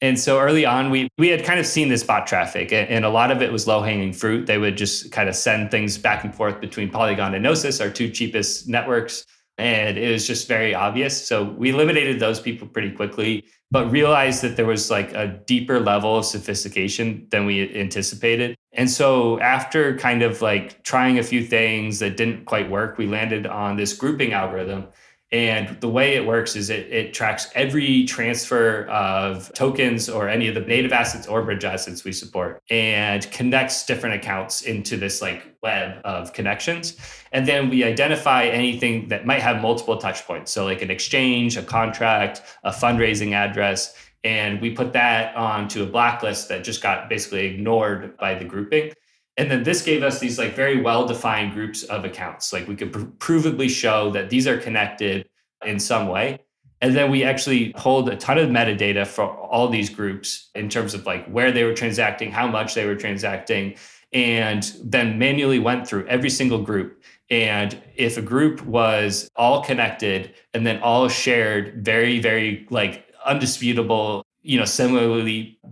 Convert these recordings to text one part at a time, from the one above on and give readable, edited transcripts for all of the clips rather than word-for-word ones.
And so early on, we had kind of seen this bot traffic, and a lot of it was low hanging fruit. They would just kind of send things back and forth between Polygon and Gnosis, our two cheapest networks. And it was just very obvious. So we eliminated those people pretty quickly, but realized that there was like a deeper level of sophistication than we anticipated. And so after kind of like trying a few things that didn't quite work, we landed on this grouping algorithm. And the way it works is it tracks every transfer of tokens or any of the native assets or bridge assets we support and connects different accounts into this like web of connections. And then we identify anything that might have multiple touch points. So like an exchange, a contract, a fundraising address. And we put that onto a blacklist that just got basically ignored by the grouping. And then this gave us these like very well-defined groups of accounts. Like we could provably show that these are connected in some way. And then we actually pulled a ton of metadata for all these groups in terms of like where they were transacting, how much they were transacting, and then manually went through every single group. And if a group was all connected and then all shared very, very like undisputable, similar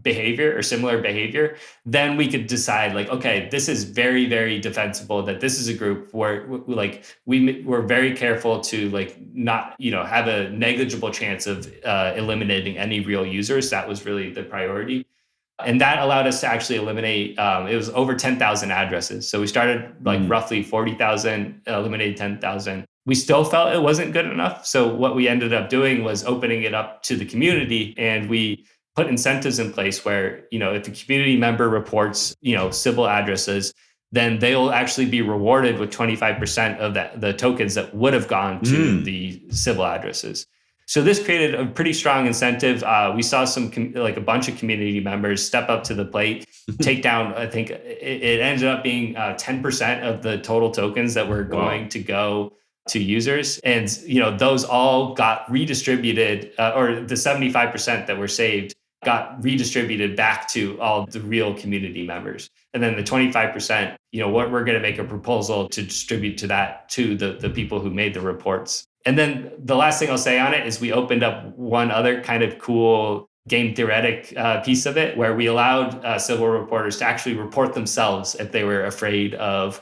behavior, then we could decide like, okay, this is very, very defensible, that this is a group where like we're very careful to like not, have a negligible chance of eliminating any real users. That was really the priority. And that allowed us to actually eliminate, it was over 10,000 addresses. So we started like roughly 40,000, eliminated 10,000. We still felt it wasn't good enough. So what we ended up doing was opening it up to the community, and we put incentives in place where, if a community member reports, Sybil addresses, then they'll actually be rewarded with 25% of the tokens that would have gone to the Sybil addresses. So this created a pretty strong incentive. We saw a bunch of community members step up to the plate, take down, I think it ended up being 10% of the total tokens that were going to go to users. And, those all got redistributed, or the 75% that were saved got redistributed back to all the real community members. And then the 25%, what we're going to make a proposal to distribute to the people who made the reports. And then the last thing I'll say on it is we opened up one other kind of cool game theoretic piece of it, where we allowed Sybil reporters to actually report themselves if they were afraid of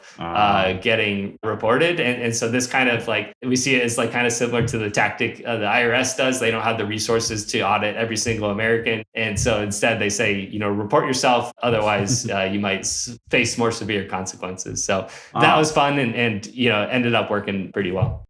getting reported. And so this kind of like, we see it as like kind of similar to the tactic the IRS does. They don't have the resources to audit every single American. And so instead they say, report yourself. Otherwise, you might face more severe consequences. So that was fun and ended up working pretty well.